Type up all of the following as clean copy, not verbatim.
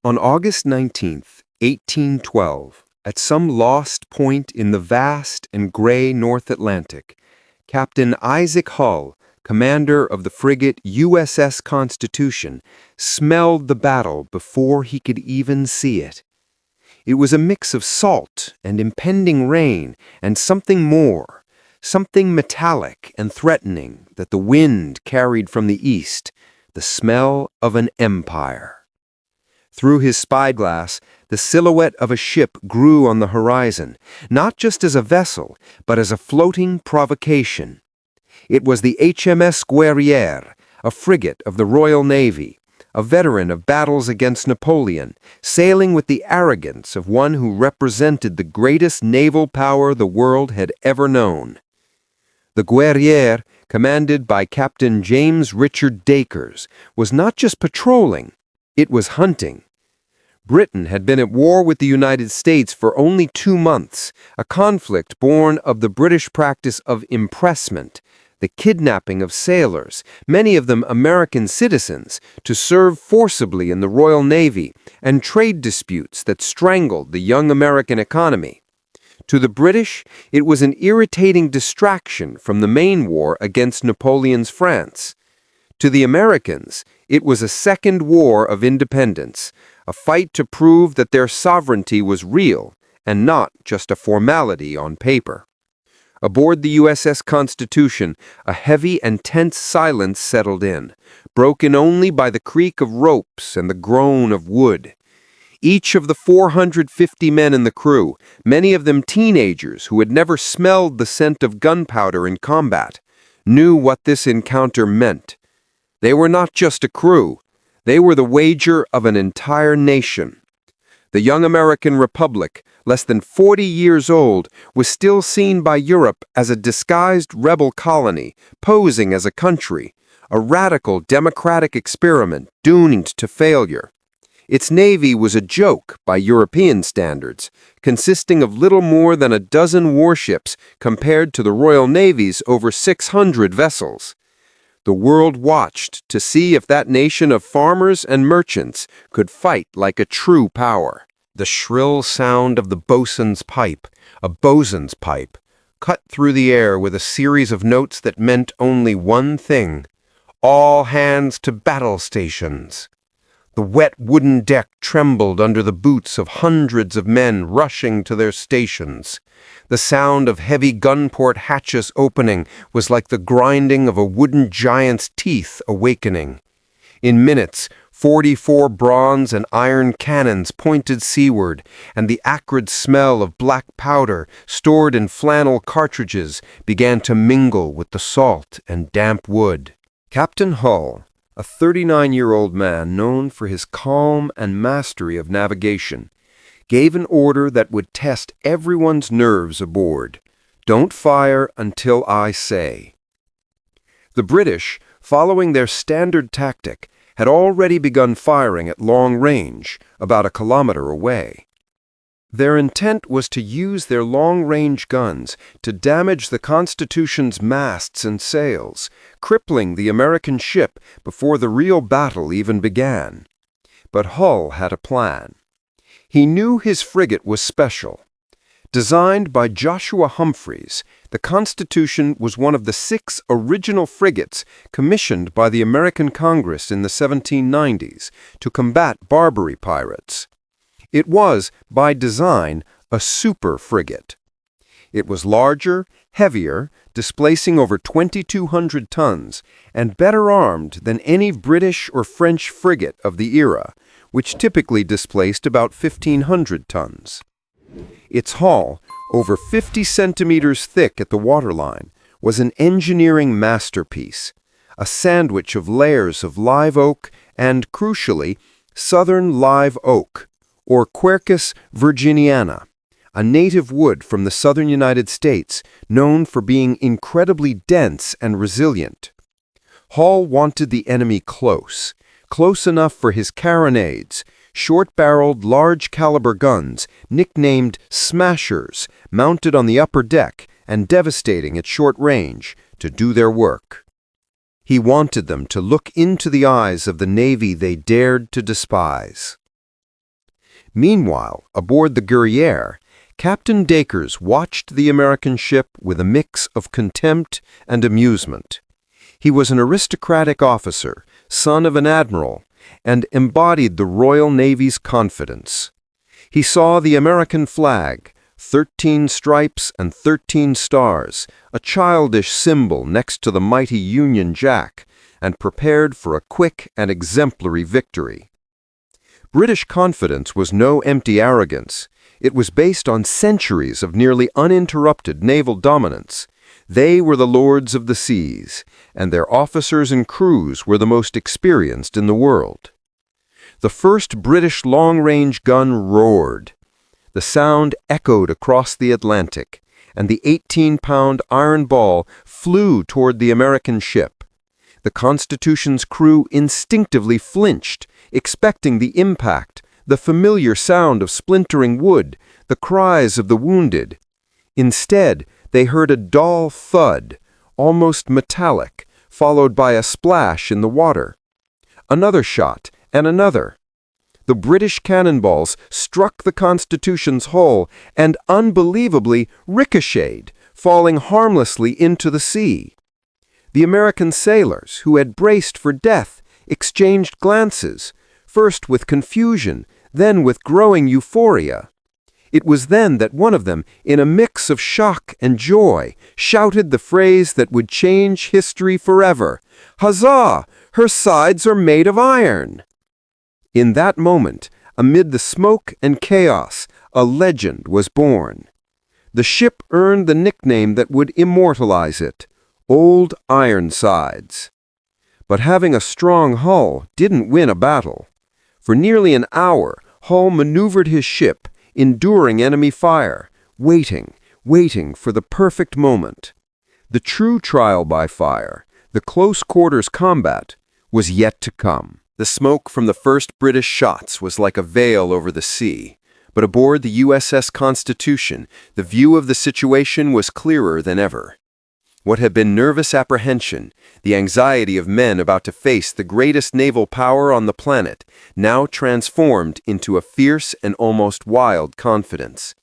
On August 19th, 1812, at some lost point in the vast and gray North Atlantic, Captain Isaac Hull, commander of the frigate USS Constitution, smelled the battle before he could even see it. It was a mix of salt and impending rain and something more, something metallic and threatening that the wind carried from the east, the smell of an empire. Through his spyglass, the silhouette of a ship grew on the horizon, not just as a vessel, but as a floating provocation. It was the HMS Guerriere, a frigate of the Royal Navy, a veteran of battles against Napoleon, sailing with the arrogance of one who represented the greatest naval power the world had ever known. The Guerriere, commanded by Captain James Richard Dacres, was not just patrolling, it was hunting. Britain had been at war with the United States for only 2 months, a conflict born of the British practice of impressment, the kidnapping of sailors, many of them American citizens, to serve forcibly in the Royal Navy, and trade disputes that strangled the young American economy. To the British, it was an irritating distraction from the main war against Napoleon's France. To the Americans, it was a second war of independence, a fight to prove that their sovereignty was real and not just a formality on paper. Aboard the USS Constitution, a heavy and tense silence settled in, broken only by the creak of ropes and the groan of wood. Each of the 450 men in the crew, many of them teenagers who had never smelled the scent of gunpowder in combat, knew what this encounter meant. They were not just a crew, they were the wager of an entire nation. The young American Republic, less than 40 years old, was still seen by Europe as a disguised rebel colony, posing as a country, a radical democratic experiment doomed to failure. Its navy was a joke by European standards, consisting of little more than a dozen warships compared to the Royal Navy's over 600 vessels. The world watched to see if that nation of farmers and merchants could fight like a true power. The shrill sound of the bosun's pipe, a bosun's pipe, cut through the air with a series of notes that meant only one thing: all hands to battle stations. The wet wooden deck trembled under the boots of hundreds of men rushing to their stations. The sound of heavy gunport hatches opening was like the grinding of a wooden giant's teeth awakening. In minutes, 44 bronze and iron cannons pointed seaward, and the acrid smell of black powder stored in flannel cartridges began to mingle with the salt and damp wood. Captain Hull, a 39-year-old man known for his calm and mastery of navigation, gave an order that would test everyone's nerves aboard. Don't fire until I say. The British, following their standard tactic, had already begun firing at long range, about a kilometer away. Their intent was to use their long-range guns to damage the Constitution's masts and sails, crippling the American ship before the real battle even began. But Hull had a plan. He knew his frigate was special. Designed by Joshua Humphreys, the Constitution was one of the 6 original frigates commissioned by the American Congress in the 1790s to combat Barbary pirates. It was, by design, a super frigate. It was larger, heavier, displacing over 2,200 tons, and better armed than any British or French frigate of the era, which typically displaced about 1,500 tons. Its hull, over 50 centimeters thick at the waterline, was an engineering masterpiece, a sandwich of layers of live oak and, crucially, southern live oak, or Quercus virginiana, a native wood from the southern United States known for being incredibly dense and resilient. Hull wanted the enemy close enough for his carronades, short-barreled, large-caliber guns, nicknamed smashers, mounted on the upper deck and devastating at short range, to do their work. He wanted them to look into the eyes of the Navy they dared to despise. Meanwhile, aboard the Guerriere, Captain Dacres watched the American ship with a mix of contempt and amusement. He was an aristocratic officer, son of an admiral, and embodied the Royal Navy's confidence. He saw the American flag, 13 stripes and 13 stars, a childish symbol next to the mighty Union Jack, and prepared for a quick and exemplary victory. British confidence was no empty arrogance. It was based on centuries of nearly uninterrupted naval dominance. They were the lords of the seas, and their officers and crews were the most experienced in the world. The first British long-range gun roared. The sound echoed across the Atlantic, and the 18-pound iron ball flew toward the American ship. The Constitution's crew instinctively flinched, expecting the impact, the familiar sound of splintering wood, the cries of the wounded. Instead, they heard a dull thud, almost metallic, followed by a splash in the water. Another shot, and another. The British cannonballs struck the Constitution's hull and unbelievably ricocheted, falling harmlessly into the sea. The American sailors, who had braced for death, exchanged glances, first with confusion, then with growing euphoria. It was then that one of them, in a mix of shock and joy, shouted the phrase that would change history forever, "Huzzah! Her sides are made of iron!" In that moment, amid the smoke and chaos, a legend was born. The ship earned the nickname that would immortalize it, Old Ironsides. But having a strong hull didn't win a battle. For nearly an hour, Hull maneuvered his ship, enduring enemy fire, waiting for the perfect moment. The true trial by fire, the close-quarters combat, was yet to come. The smoke from the first British shots was like a veil over the sea, but aboard the USS Constitution, the view of the situation was clearer than ever. What had been nervous apprehension, the anxiety of men about to face the greatest naval power on the planet, now transformed into a fierce and almost wild confidence.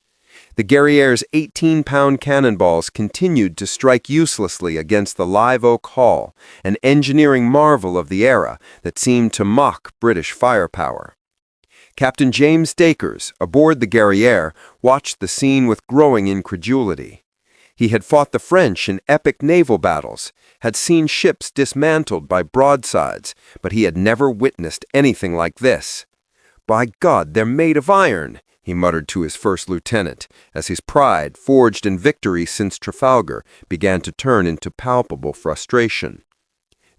The Guerriere's 18-pound cannonballs continued to strike uselessly against the live oak hull, an engineering marvel of the era that seemed to mock British firepower. Captain James Dacres, aboard the Guerriere, watched the scene with growing incredulity. He had fought the French in epic naval battles, had seen ships dismantled by broadsides, but he had never witnessed anything like this. "By God, they're made of iron," he muttered to his first lieutenant, as his pride, forged in victory since Trafalgar, began to turn into palpable frustration.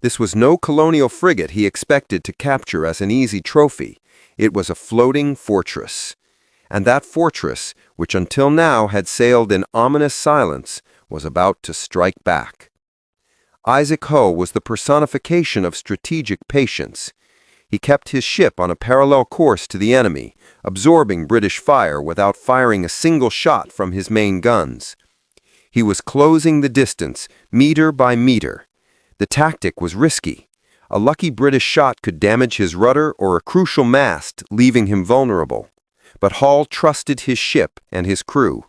This was no colonial frigate he expected to capture as an easy trophy. It was a floating fortress. And that fortress, which until now had sailed in ominous silence, was about to strike back. Isaac Hull was the personification of strategic patience. He kept his ship on a parallel course to the enemy, absorbing British fire without firing a single shot from his main guns. He was closing the distance, meter by meter. The tactic was risky. A lucky British shot could damage his rudder or a crucial mast, leaving him vulnerable. But Hull trusted his ship and his crew.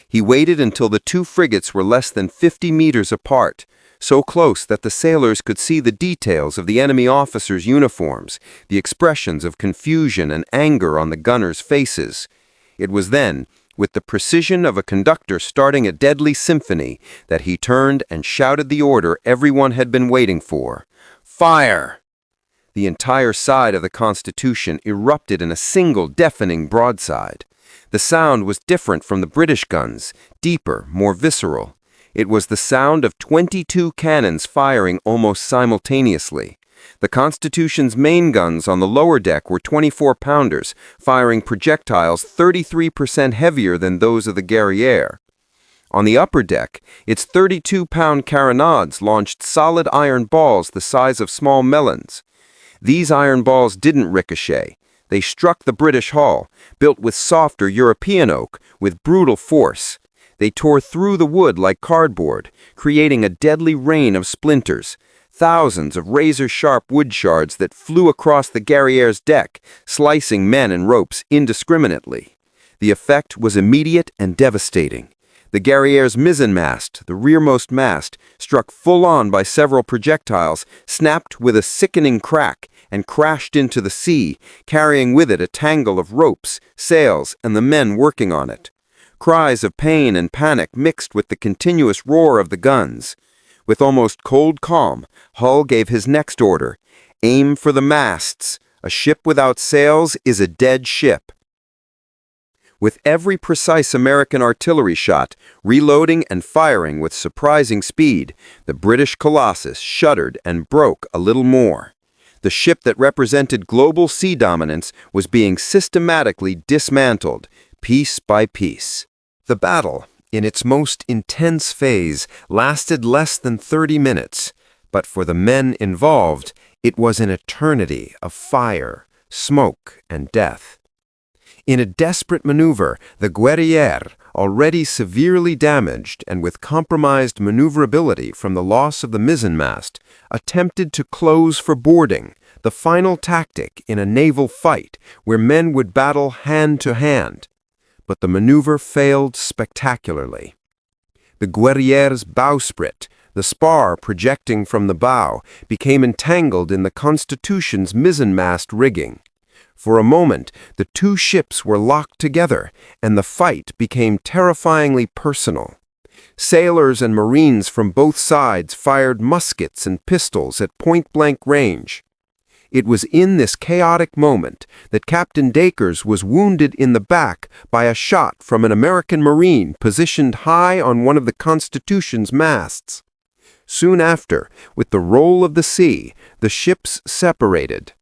He waited until the two frigates were less than 50 meters apart, so close that the sailors could see the details of the enemy officers' uniforms, the expressions of confusion and anger on the gunners' faces. It was then, with the precision of a conductor starting a deadly symphony, that he turned and shouted the order everyone had been waiting for. "Fire!" The entire side of the Constitution erupted in a single deafening broadside. The sound was different from the British guns, deeper, more visceral. It was the sound of 22 cannons firing almost simultaneously. The Constitution's main guns on the lower deck were 24-pounders, firing projectiles 33% heavier than those of the Guerriere. On the upper deck, its 32-pound carronades launched solid iron balls the size of small melons. These iron balls didn't ricochet. They struck the British hull, built with softer European oak, with brutal force. They tore through the wood like cardboard, creating a deadly rain of splinters. thousands of razor-sharp wood shards that flew across the Guerriere's deck, slicing men and ropes indiscriminately. The effect was immediate and devastating. The Guerriere's mizzenmast, the rearmost mast, struck full-on by several projectiles, snapped with a sickening crack, and crashed into the sea, carrying with it a tangle of ropes, sails, and the men working on it. Cries of pain and panic mixed with the continuous roar of the guns. With almost cold calm, Hull gave his next order: aim for the masts. A ship without sails is a dead ship. With every precise American artillery shot, reloading and firing with surprising speed, the British Colossus shuddered and broke a little more. The ship that represented global sea dominance was being systematically dismantled, piece by piece. The battle, in its most intense phase, lasted less than 30 minutes, but for the men involved, it was an eternity of fire, smoke, and death. In a desperate maneuver, the Guerriere, already severely damaged and with compromised maneuverability from the loss of the mizzenmast, attempted to close for boarding, the final tactic in a naval fight where men would battle hand to hand. But the maneuver failed spectacularly. The Guerriere's bowsprit, the spar projecting from the bow, became entangled in the Constitution's mizzenmast rigging. For a moment, the two ships were locked together, and the fight became terrifyingly personal. Sailors and Marines from both sides fired muskets and pistols at point-blank range. It was in this chaotic moment that Captain Dacres was wounded in the back by a shot from an American Marine positioned high on one of the Constitution's masts. Soon after, with the roll of the sea, the ships separated.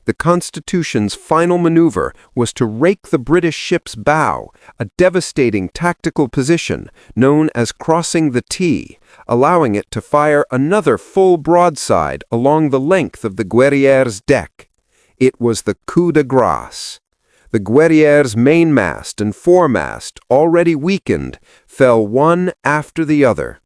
The Constitution's final maneuver was to rake the British ship's bow, a devastating tactical position known as crossing the T, allowing it to fire another full broadside along the length of the Guerriere's deck. It was the coup de grace. The Guerriere's mainmast and foremast, already weakened, fell one after the other.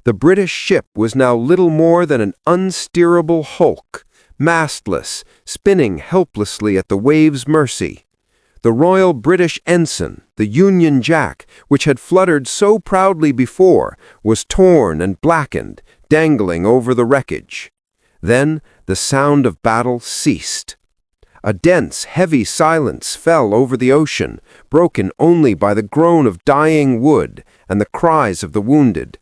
The British ship was now little more than an unsteerable hulk, mastless, spinning helplessly at the waves' mercy. The Royal British ensign, the Union Jack, which had fluttered so proudly before, was torn and blackened, dangling over the wreckage. Then the sound of battle ceased. A dense, heavy silence fell over the ocean, broken only by the groan of dying wood and the cries of the wounded.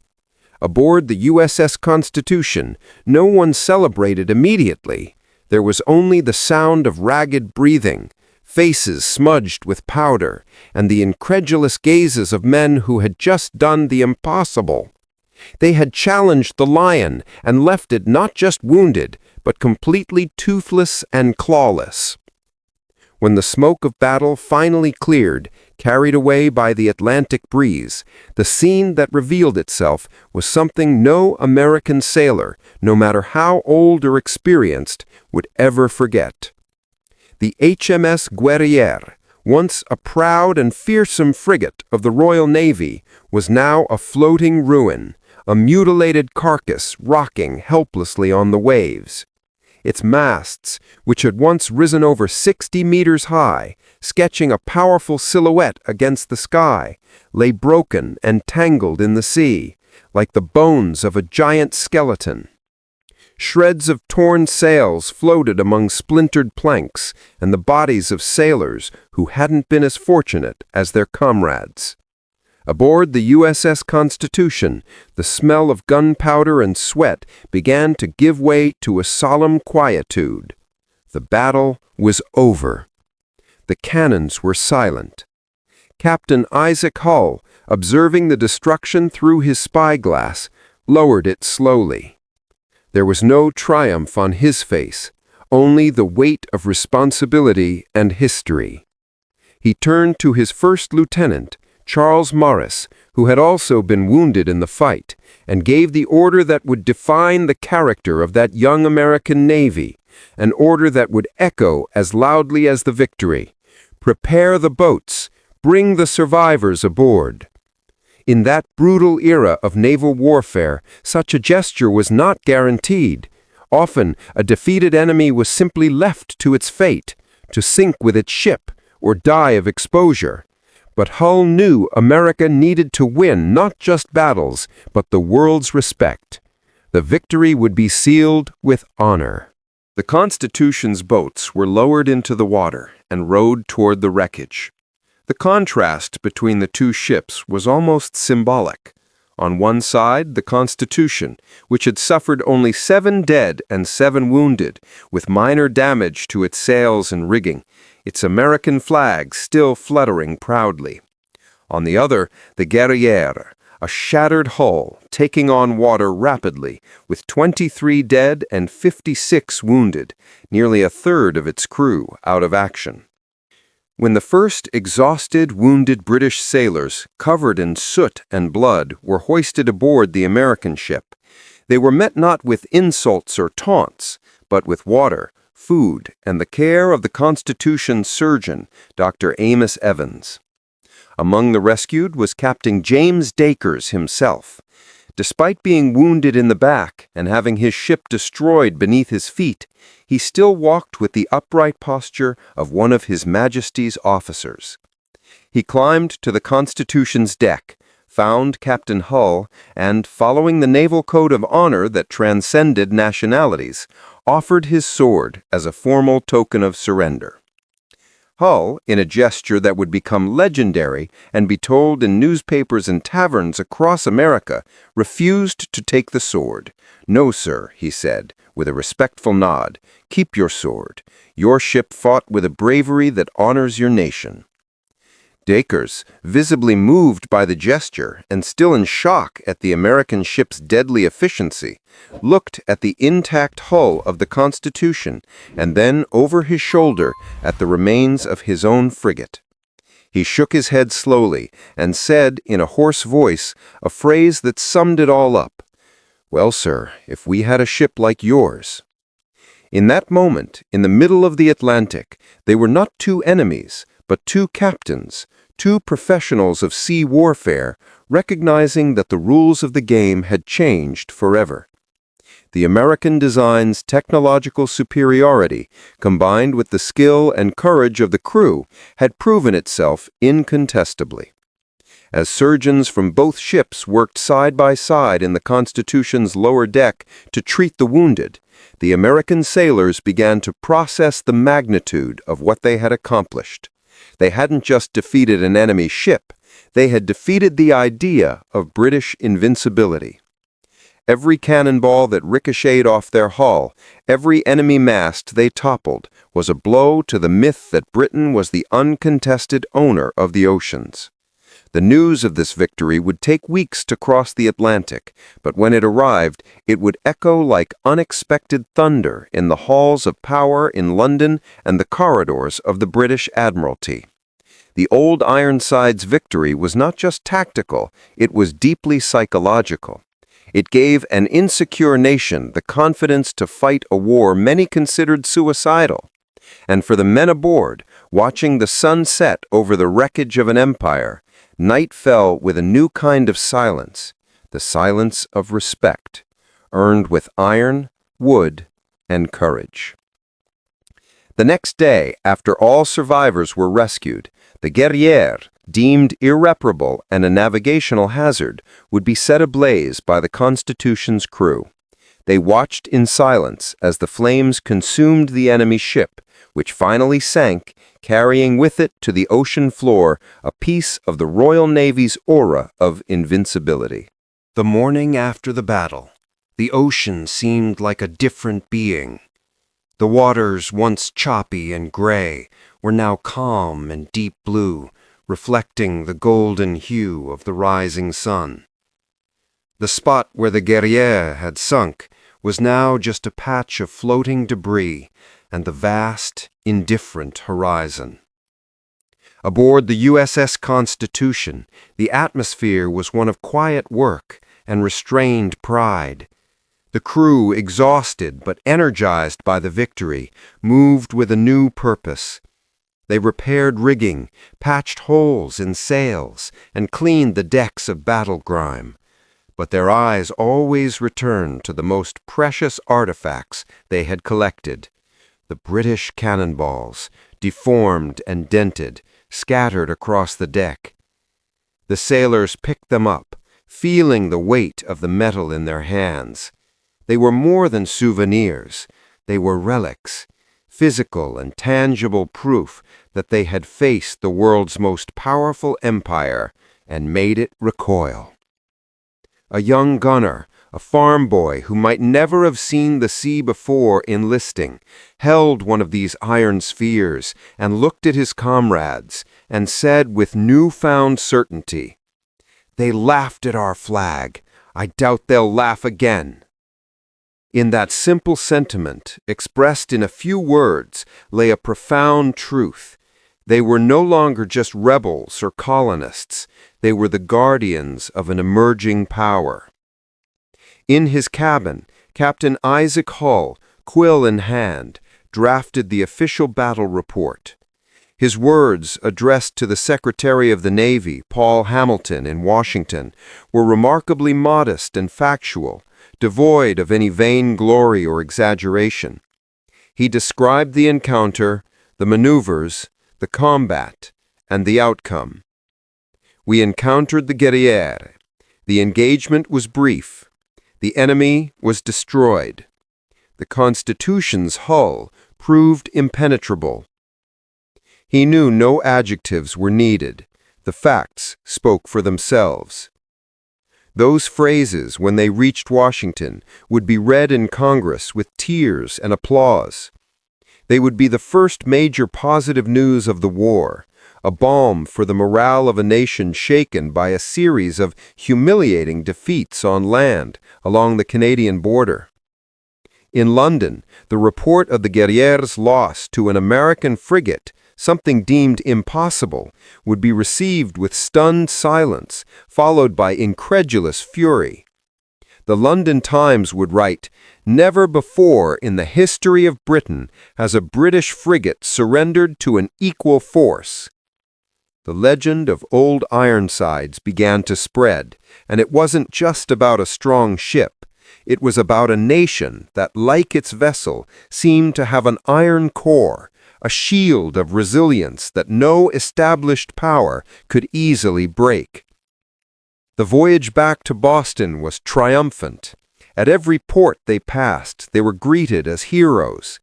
Aboard the USS Constitution, no one celebrated immediately. There was only the sound of ragged breathing, faces smudged with powder, and the incredulous gazes of men who had just done the impossible. They had challenged the lion and left it not just wounded, but completely toothless and clawless. When the smoke of battle finally cleared, carried away by the Atlantic breeze, the scene that revealed itself was something no American sailor, no matter how old or experienced, would ever forget. The HMS Guerriere, once a proud and fearsome frigate of the Royal Navy, was now a floating ruin, a mutilated carcass rocking helplessly on the waves. Its masts, which had once risen over 60 meters high, sketching a powerful silhouette against the sky, lay broken and tangled in the sea, like the bones of a giant skeleton. Shreds of torn sails floated among splintered planks and the bodies of sailors who hadn't been as fortunate as their comrades. Aboard the USS Constitution, the smell of gunpowder and sweat began to give way to a solemn quietude. The battle was over. The cannons were silent. Captain Isaac Hull, observing the destruction through his spyglass, lowered it slowly. There was no triumph on his face, only the weight of responsibility and history. He turned to his first lieutenant, Charles Morris, who had also been wounded in the fight, and gave the order that would define the character of that young American Navy, an order that would echo as loudly as the victory. Prepare the boats, bring the survivors aboard. In that brutal era of naval warfare, such a gesture was not guaranteed. Often, a defeated enemy was simply left to its fate, to sink with its ship or die of exposure. But Hull knew America needed to win not just battles, but the world's respect. The victory would be sealed with honor. The Constitution's boats were lowered into the water and rowed toward the wreckage. The contrast between the two ships was almost symbolic. On one side, the Constitution, which had suffered only 7 dead and 7 wounded, with minor damage to its sails and rigging, its American flag still fluttering proudly. On the other, the Guerriere, a shattered hull, taking on water rapidly, with 23 dead and 56 wounded, nearly a third of its crew out of action. When the first exhausted, wounded British sailors, covered in soot and blood, were hoisted aboard the American ship, they were met not with insults or taunts, but with water, food, and the care of the Constitution's surgeon, Dr. Amos Evans. Among the rescued was Captain James Dacres himself. Despite being wounded in the back and having his ship destroyed beneath his feet, he still walked with the upright posture of one of His Majesty's officers. He climbed to the Constitution's deck, found Captain Hull, and, following the naval code of honor that transcended nationalities, offered his sword as a formal token of surrender. Hull, in a gesture that would become legendary and be told in newspapers and taverns across America, refused to take the sword. "No, sir," he said, with a respectful nod. "Keep your sword. Your ship fought with a bravery that honors your nation." Dacres, visibly moved by the gesture and still in shock at the American ship's deadly efficiency, looked at the intact hull of the Constitution and then over his shoulder at the remains of his own frigate. He shook his head slowly and said in a hoarse voice a phrase that summed it all up. "Well, sir, if we had a ship like yours." In that moment, in the middle of the Atlantic, they were not two enemies, but two captains, two professionals of sea warfare, recognizing that the rules of the game had changed forever. The American design's technological superiority, combined with the skill and courage of the crew, had proven itself incontestably. As surgeons from both ships worked side by side in the Constitution's lower deck to treat the wounded, the American sailors began to process the magnitude of what they had accomplished. They hadn't just defeated an enemy ship, they had defeated the idea of British invincibility. Every cannonball that ricocheted off their hull, every enemy mast they toppled, was a blow to the myth that Britain was the uncontested owner of the oceans. The news of this victory would take weeks to cross the Atlantic, but when it arrived, it would echo like unexpected thunder in the halls of power in London and the corridors of the British Admiralty. The old Ironsides victory was not just tactical, it was deeply psychological. It gave an insecure nation the confidence to fight a war many considered suicidal. And for the men aboard, watching the sun set over the wreckage of an empire, night fell with a new kind of silence, the silence of respect, earned with iron, wood, and courage. The next day, after all survivors were rescued, the Guerriere, deemed irreparable and a navigational hazard, would be set ablaze by the Constitution's crew. They watched in silence as the flames consumed the enemy ship, which finally sank, carrying with it to the ocean floor a piece of the Royal Navy's aura of invincibility. The morning after the battle, the ocean seemed like a different being. The waters, once choppy and gray, were now calm and deep blue, reflecting the golden hue of the rising sun. The spot where the Guerriere had sunk was now just a patch of floating debris and the vast, indifferent horizon. Aboard the USS Constitution, the atmosphere was one of quiet work and restrained pride. The crew, exhausted but energized by the victory, moved with a new purpose. They repaired rigging, patched holes in sails, and cleaned the decks of battle grime. But their eyes always returned to the most precious artifacts they had collected: the British cannonballs, deformed and dented, scattered across the deck. The sailors picked them up, feeling the weight of the metal in their hands. They were more than souvenirs. They were relics, physical and tangible proof that they had faced the world's most powerful empire and made it recoil. A young gunner, a farm boy who might never have seen the sea before enlisting, held one of these iron spheres and looked at his comrades and said with newfound certainty, "They laughed at our flag. I doubt they'll laugh again." In that simple sentiment, expressed in a few words, lay a profound truth. They were no longer just rebels or colonists. They were the guardians of an emerging power. In his cabin, Captain Isaac Hull, quill in hand, drafted the official battle report. His words, addressed to the Secretary of the Navy, Paul Hamilton, in Washington, were remarkably modest and factual, devoid of any vainglory or exaggeration. He described the encounter, the maneuvers, the combat, and the outcome. "We encountered the Guerriere. The engagement was brief. The enemy was destroyed. The Constitution's hull proved impenetrable." He knew no adjectives were needed. The facts spoke for themselves. Those phrases, when they reached Washington, would be read in Congress with tears and applause. They would be the first major positive news of the war, a balm for the morale of a nation shaken by a series of humiliating defeats on land along the Canadian border. In London, the report of the Guerriere's loss to an American frigate, something deemed impossible, would be received with stunned silence, followed by incredulous fury. The London Times would write, "Never before in the history of Britain has a British frigate surrendered to an equal force." The legend of old Ironsides began to spread, and it wasn't just about a strong ship. It was about a nation that, like its vessel, seemed to have an iron core, a shield of resilience that no established power could easily break. The voyage back to Boston was triumphant. At every port they passed, they were greeted as heroes.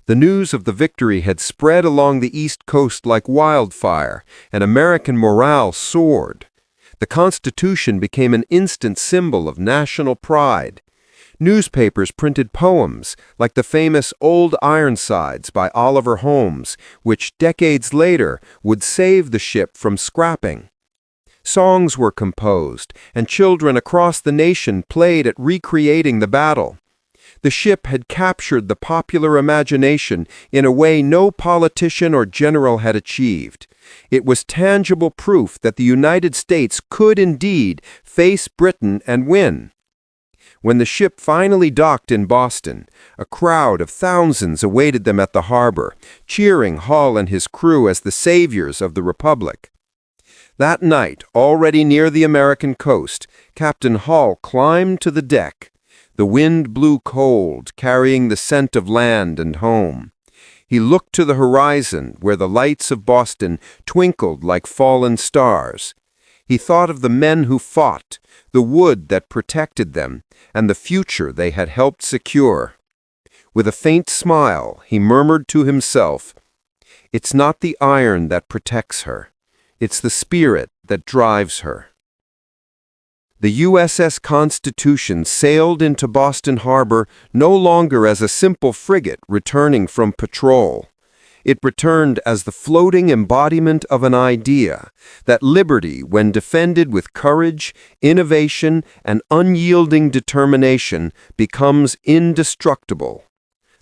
The news of the victory had spread along the East Coast like wildfire, and American morale soared. The Constitution became an instant symbol of national pride. Newspapers printed poems, like the famous Old Ironsides by Oliver Holmes, which decades later would save the ship from scrapping. Songs were composed, and children across the nation played at recreating the battle. The ship had captured the popular imagination in a way no politician or general had achieved. It was tangible proof that the United States could indeed face Britain and win. When the ship finally docked in Boston, a crowd of thousands awaited them at the harbor, cheering Hull and his crew as the saviors of the Republic. That night, already near the American coast, Captain Hull climbed to the deck. The wind blew cold, carrying the scent of land and home. He looked to the horizon, where the lights of Boston twinkled like fallen stars. He thought of the men who fought, the wood that protected them, and the future they had helped secure. With a faint smile, he murmured to himself, "It's not the iron that protects her. It's the spirit that drives her." The USS Constitution sailed into Boston Harbor no longer as a simple frigate returning from patrol. It returned as the floating embodiment of an idea, that liberty, when defended with courage, innovation, and unyielding determination, becomes indestructible.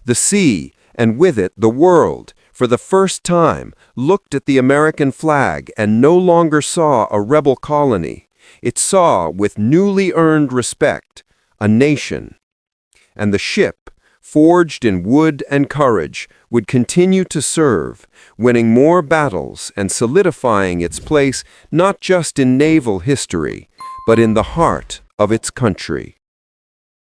The sea, and with it the world, for the first time, looked at the American flag and no longer saw a rebel colony. It saw, with newly earned respect, a nation. And the ship, forged in wood and courage, would continue to serve, winning more battles and solidifying its place not just in naval history, but in the heart of its country.